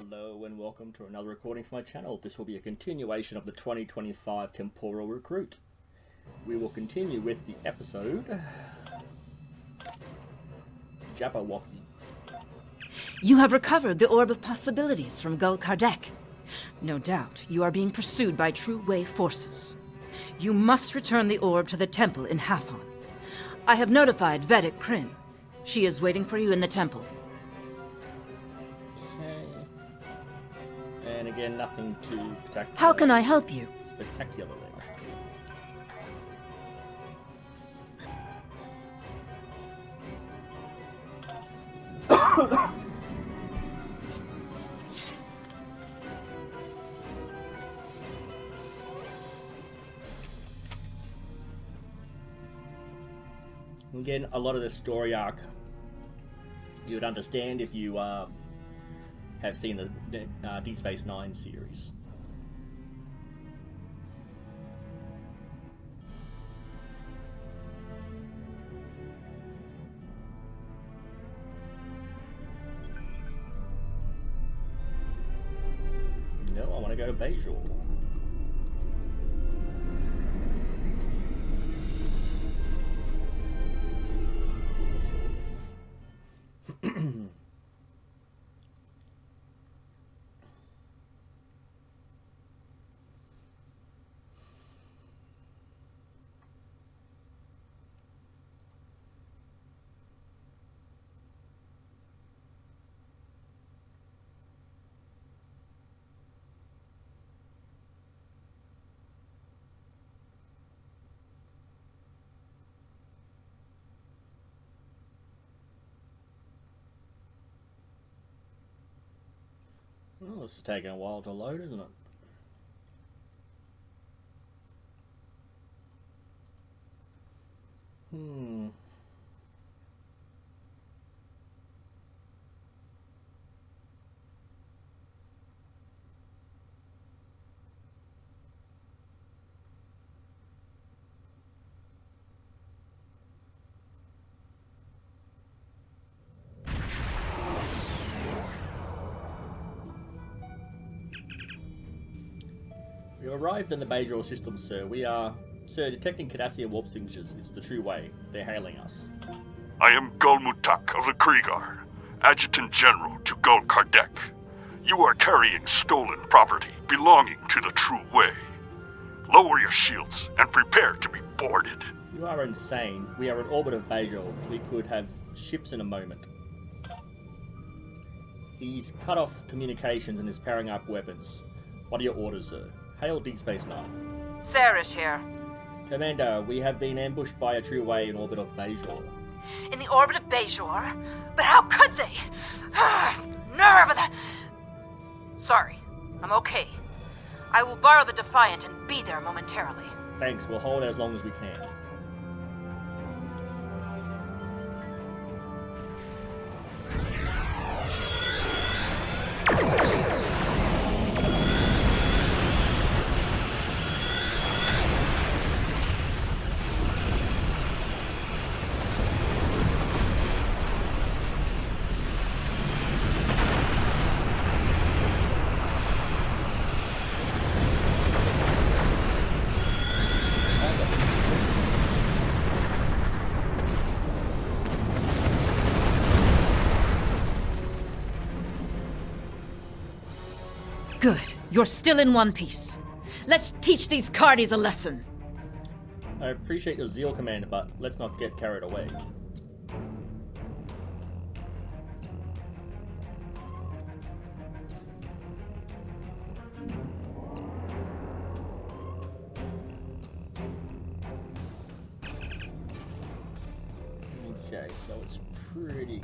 Hello and welcome to another recording from my channel. This will be a continuation of the 2025 Temporal Recruit. We will continue with the episode Jabberwocky. You have recovered the Orb of Possibilities from Gul Kardec. No doubt you are being pursued by True Way forces. You must return the orb to the temple in Hathon. I have notified Vedic Kryn. She is waiting for you in the temple. And again, nothing too spectacular. How can I help you? Spectacularly. Again, a lot of the story arc you would understand if you have seen the Deep Space Nine series. No, I want to go to Bajor. Well, this is taking a while to load, isn't it? We arrived in the Bajor system, sir. We are, sir, detecting Cardassian warp signatures. It's the true way. They're hailing us. I am Gul Mutak of the Kriegar, Adjutant General to Gul Kardec. You are carrying stolen property belonging to the True Way. Lower your shields and prepare to be boarded. You are insane. We are in orbit of Bajor. We could have ships in a moment. He's cut off communications and is powering up weapons. What are your orders, sir? Hail Deep Space Nine. Sarish here. Commander, we have been ambushed by a True Way in orbit of Bajor. In the orbit of Bajor? But how could they? Nerve of the... Sorry, I'm okay. I will borrow the Defiant and be there momentarily. Thanks, we'll hold it as long as we can. Good. You're still in one piece. Let's teach these Cardis a lesson. I appreciate your zeal, Commander, but let's not get carried away. Okay, so it's pretty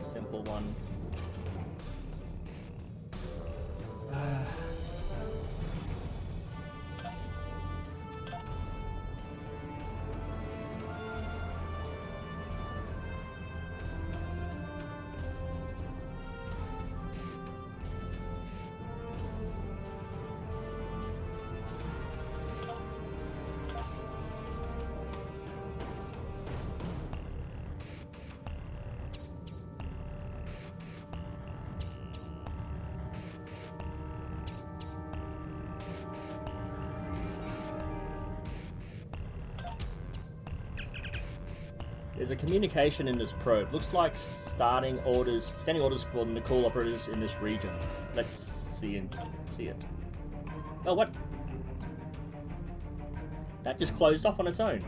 simple one. There's a communication in this probe. Looks like standing orders for Nicole operatives in this region. Let's see it. Oh, what? That just closed off on its own.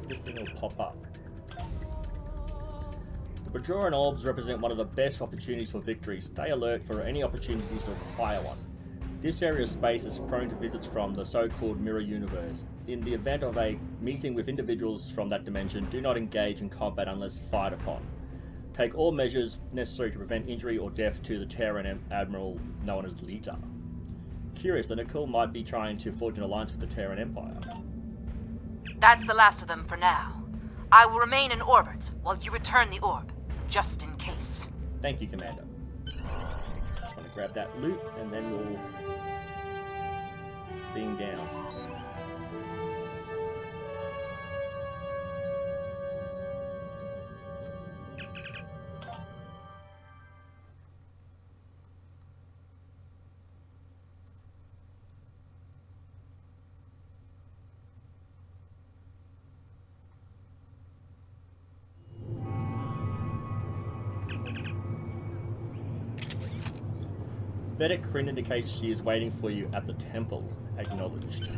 This thing will pop up. The Bajoran orbs represent one of the best opportunities for victory. Stay alert for any opportunities to acquire one. This area of space is prone to visits from the so-called mirror universe. In the event of a meeting with individuals from that dimension, do not engage in combat unless fired upon. Take all measures necessary to prevent injury or death to the Terran Admiral known as Lita. Curious that Nicole might be trying to forge an alliance with the Terran Empire. That's the last of them for now. I will remain in orbit while you return the orb, just in case. Thank you, Commander. Just want to grab that loot, and then we'll beam down. Vedic Kryn indicates she is waiting for you at the temple. Acknowledged.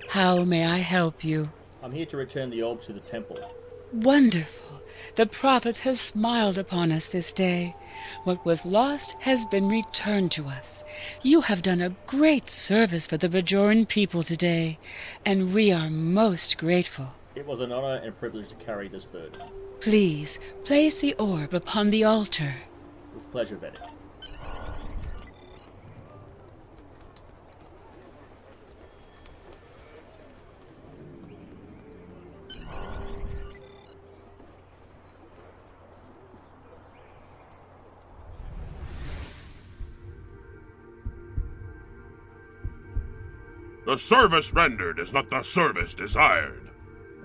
How may I help you? I'm here to return the orb to the temple. Wonderful. The Prophet has smiled upon us this day. What was lost has been returned to us. You have done a great service for the Bajoran people today, and we are most grateful. It was an honor and privilege to carry this burden. Please, place the orb upon the altar. With pleasure, Vedic. The service rendered is not the service desired.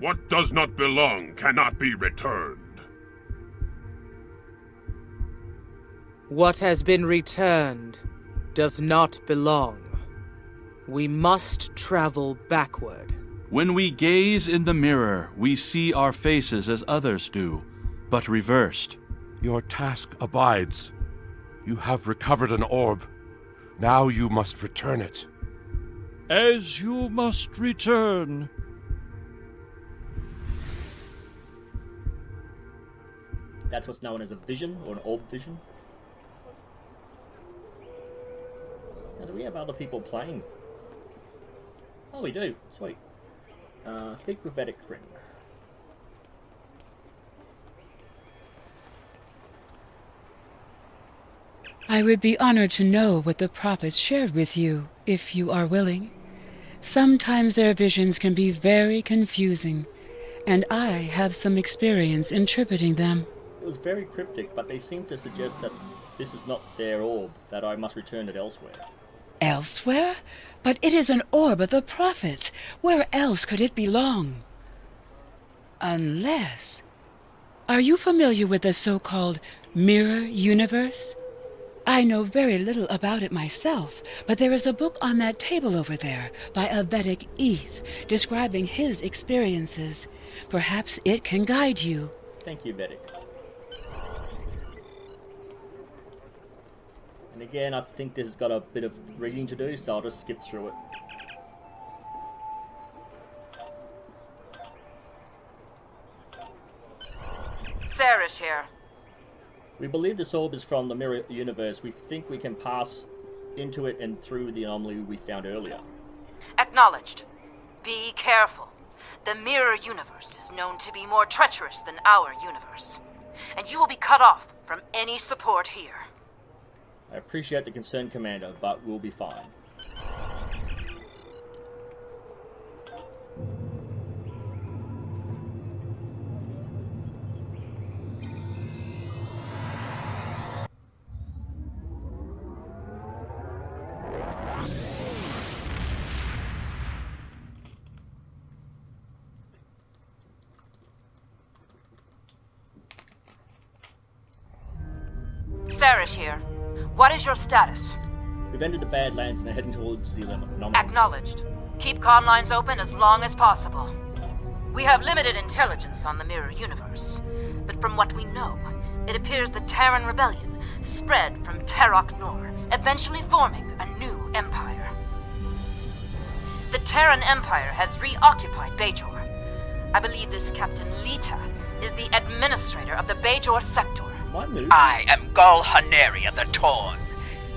What does not belong cannot be returned. What has been returned does not belong. We must travel backward. When we gaze in the mirror, we see our faces as others do, but reversed. Your task abides. You have recovered an orb. Now you must return it. As you must return. That's what's known as a vision, or an orb vision. Now, do we have other people playing? Oh, we do. Sweet. Speak with Vedic Kryn. I would be honored to know what the Prophet shared with you, if you are willing. Sometimes their visions can be very confusing, and I have some experience interpreting them. It was very cryptic, but they seem to suggest that this is not their orb, that I must return it elsewhere. Elsewhere? But it is an orb of the Prophets. Where else could it belong? Unless... Are you familiar with the so-called mirror universe? I know very little about it myself, but there is a book on that table over there by a Vedic Eth describing his experiences. Perhaps it can guide you. Thank you, Vedic. And again, I think this has got a bit of reading to do, so I'll just skip through it. Sarish here. We believe this orb is from the mirror universe. We think we can pass into it and through the anomaly we found earlier. Acknowledged. Be careful. The mirror universe is known to be more treacherous than our universe, and you will be cut off from any support here. I appreciate the concern, Commander, but we'll be fine. Sarish here. What is your status? We've entered the Badlands and are heading towards the anomaly. Acknowledged. Keep comm lines open as long as possible. We have limited intelligence on the mirror universe, but from what we know, it appears the Terran rebellion spread from Terok Nor, eventually forming a new empire. The Terran Empire has reoccupied Bajor. I believe this Captain Lita is the administrator of the Bajor sector. I am Gul Haneri of the Torn,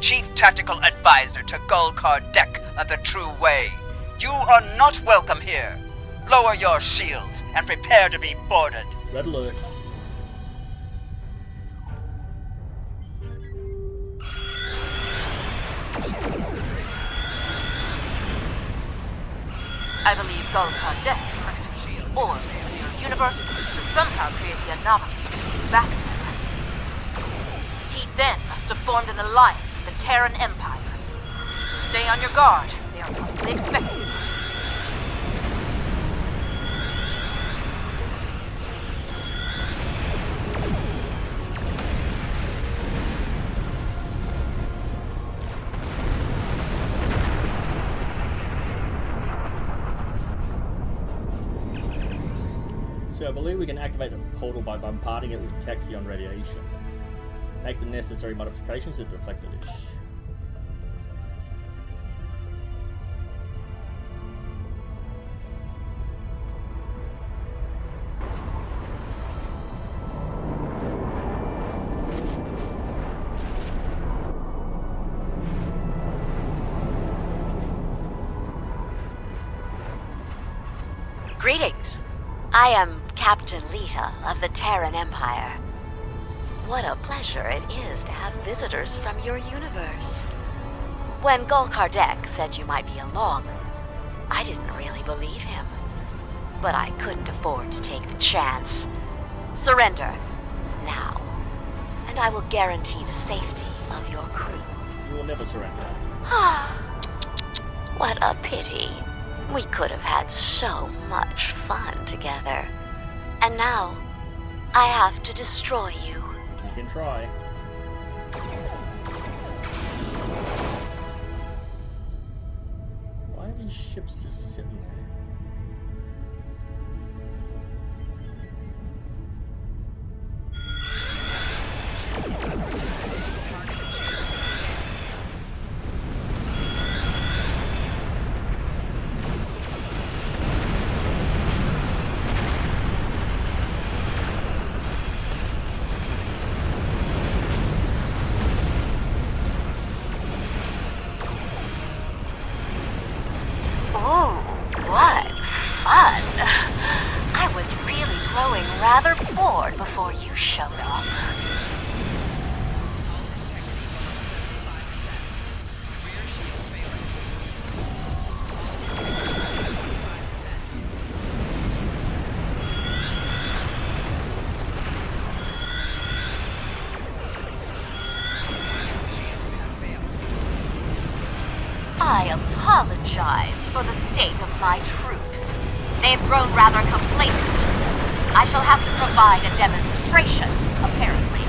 Chief Tactical Advisor to Gul Kardec of the True Way. You are not welcome here. Lower your shields and prepare to be boarded. Red alert. I believe Gul Kardec must have used the orb in the mirror universe to somehow create the anomaly back there. He then must have formed an alliance with the Terran Empire. Stay on your guard. They are probably expecting you. So I believe we can activate the portal by bombarding it with tachyon radiation. Make the necessary modifications to deflect the dish. Greetings. I am Captain Lita of the Terran Empire. What a pleasure it is to have visitors from your universe. When Gul Kardec said you might be along, I didn't really believe him. But I couldn't afford to take the chance. Surrender, now, and I will guarantee the safety of your crew. You will never surrender. What a pity. We could have had so much fun together. And now, I have to destroy you. You can try. Why are these ships just sitting there? Rather bored before you showed up. I apologize for the state of my troops. They've grown rather complacent. I shall have to provide a demonstration, apparently.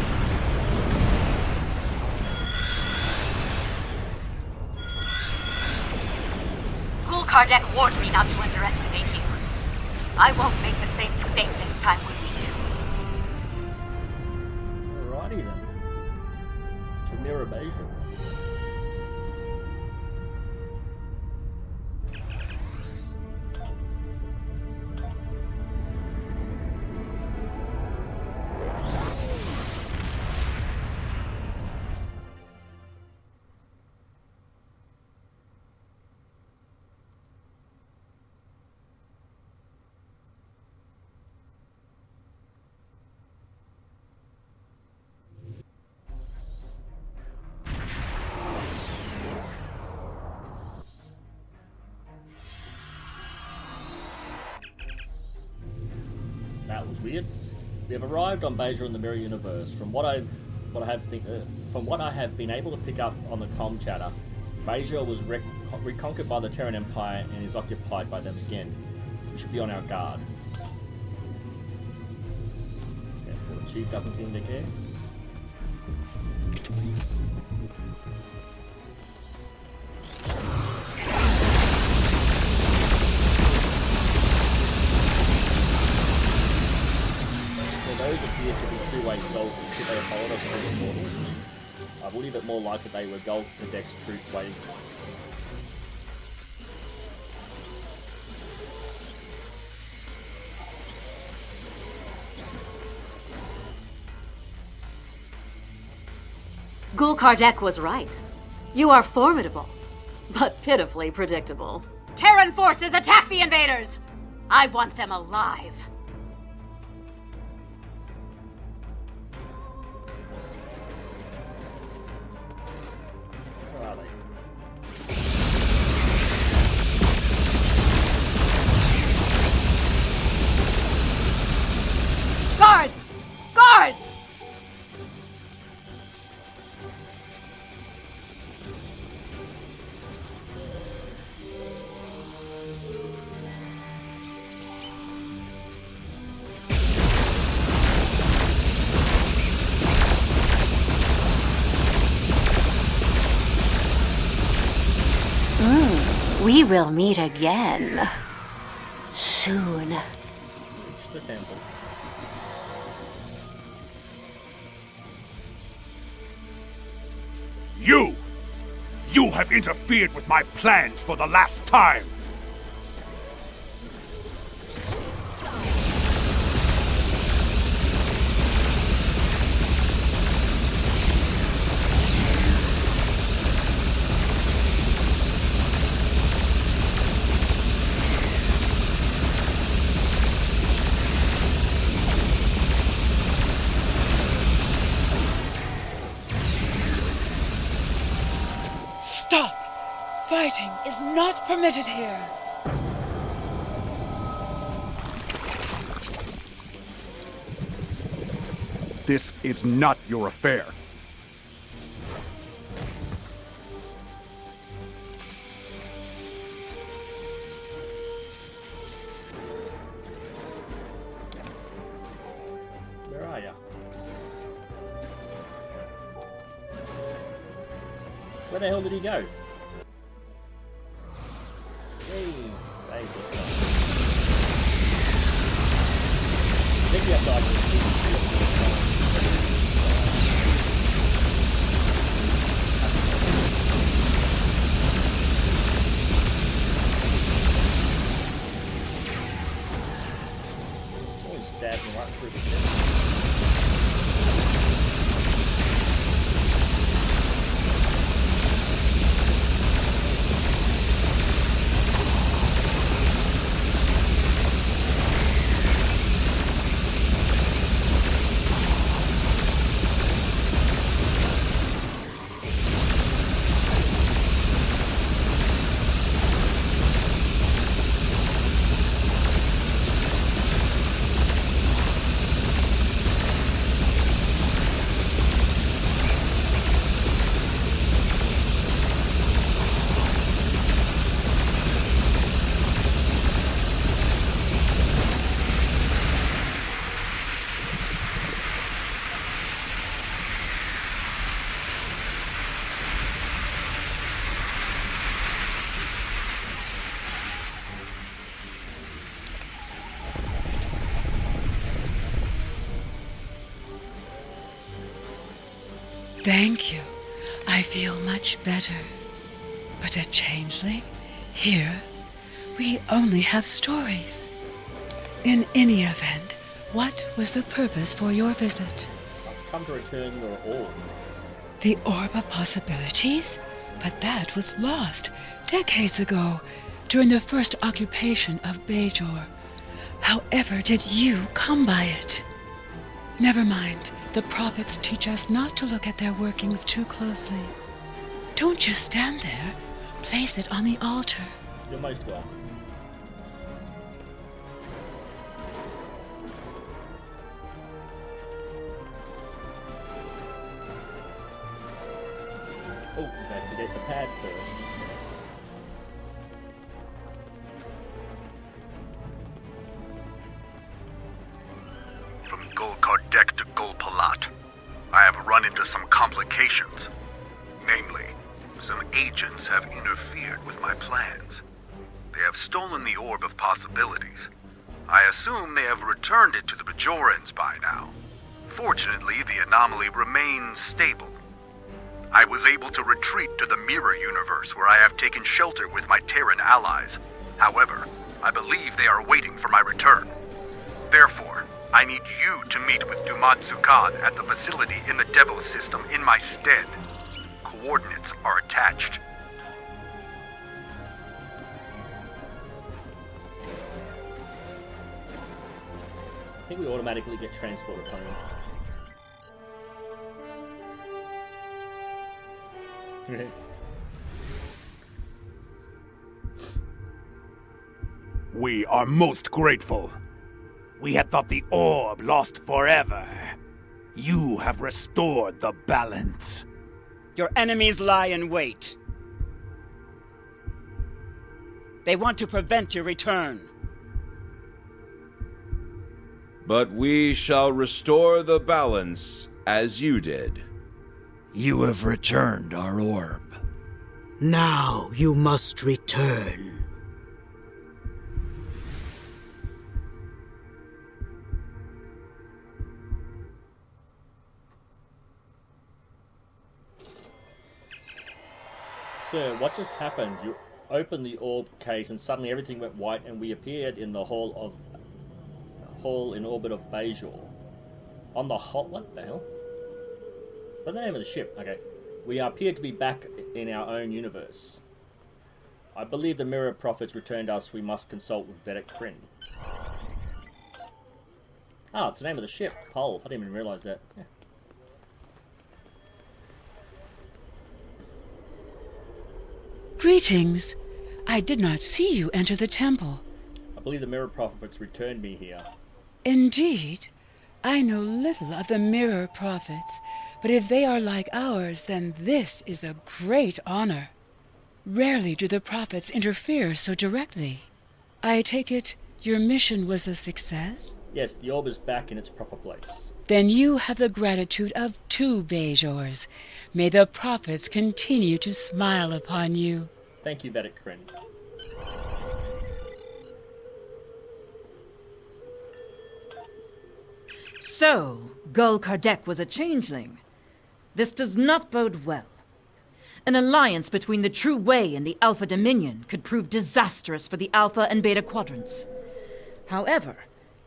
Gul Kardec warned me not to underestimate you. I won't make the same mistake next time we meet. Alrighty then. Chimera Beja. That was weird. We have arrived on Beja in the Mirror Universe. From what I have been able to pick up on the comm chatter, Beja was reconquered by the Terran Empire and is occupied by them again. We should be on our guard. Okay, so the chief doesn't seem to care. Those appear to be two-way soldiers. Could they have followed us through the portal? I believe it more likely they were Gul Kardec's troop waiting for us. Gul Kardec was right. You are formidable, but pitifully predictable. Terran forces, attack the invaders! I want them alive. Where are they? Guards! Guards! We will meet again. Soon. Reach the temple. You! You have interfered with my plans for the last time! Stop! Fighting is not permitted here. This is not your affair. Where are ya? Where the hell did he go? Hey, stay this way. I think we have to oh, he stabbed me right through the chest. Thank you. I feel much better. But a changeling? Here, we only have stories. In any event, what was the purpose for your visit? I've come to return your orb. The Orb of Possibilities? But that was lost decades ago, during the first occupation of Bajor. However did you come by it? Never mind. The prophets teach us not to look at their workings too closely. Don't just stand there. Place it on the altar. You're most welcome. Oh, investigate the pad first. From Gul Kardec to Gul Palat, I have run into some complications. Namely, some agents have interfered with my plans. They have stolen the Orb of Possibilities. I assume they have returned it to the Bajorans by now. Fortunately, the anomaly remains stable. I was able to retreat to the Mirror Universe, where I have taken shelter with my Terran allies. However, I believe they are waiting for my return. Therefore, I need you to meet with Dumatsu Khan at the facility in the Devos system in my stead. Coordinates are attached. I think we automatically get transported home. We are most grateful. We had thought the orb lost forever. You have restored the balance. Your enemies lie in wait. They want to prevent your return. But we shall restore the balance as you did. You have returned our orb. Now you must return. Sir, what just happened? You opened the orb case and suddenly everything went white and we appeared in the hall in orbit of Bajor. On the hall? What the hell? What's the name of the ship? Okay. We appear to be back in our own universe. I believe the Mirror Prophets returned us. We must consult with Vedic Kryn. Ah, it's the name of the ship. Pol. I didn't even realise that. Yeah. Greetings. I did not see you enter the temple. I believe the Mirror Prophets returned me here. Indeed. I know little of the Mirror Prophets, but if they are like ours, then this is a great honor. Rarely do the Prophets interfere so directly. I take it your mission was a success? Yes, the orb is back in its proper place. Then you have the gratitude of 2 Bajors. May the Prophets continue to smile upon you. Thank you, Vedic Kryn. So, Gul Kardec was a changeling. This does not bode well. An alliance between the True Way and the Alpha Dominion could prove disastrous for the Alpha and Beta Quadrants. However,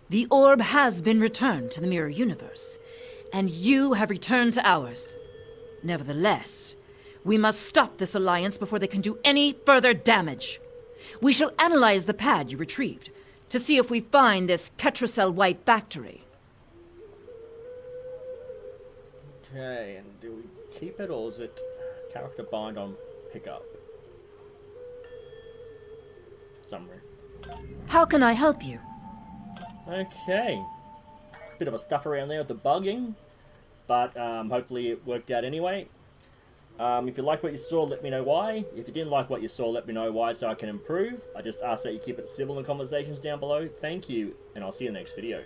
the orb has been returned to the Mirror Universe, and you have returned to ours. Nevertheless, we must stop this alliance before they can do any further damage. We shall analyze the pad you retrieved to see if we find this Ketracel White factory. Okay, and do we keep it or is it character bind on pickup? Somewhere. How can I help you? Okay. Bit of a stuff around there with the bugging, but hopefully it worked out anyway. If you like what you saw, let me know why. If you didn't like what you saw, let me know why so I can improve. I just ask that you keep it civil in the conversations down below. Thank you, and I'll see you in the next video.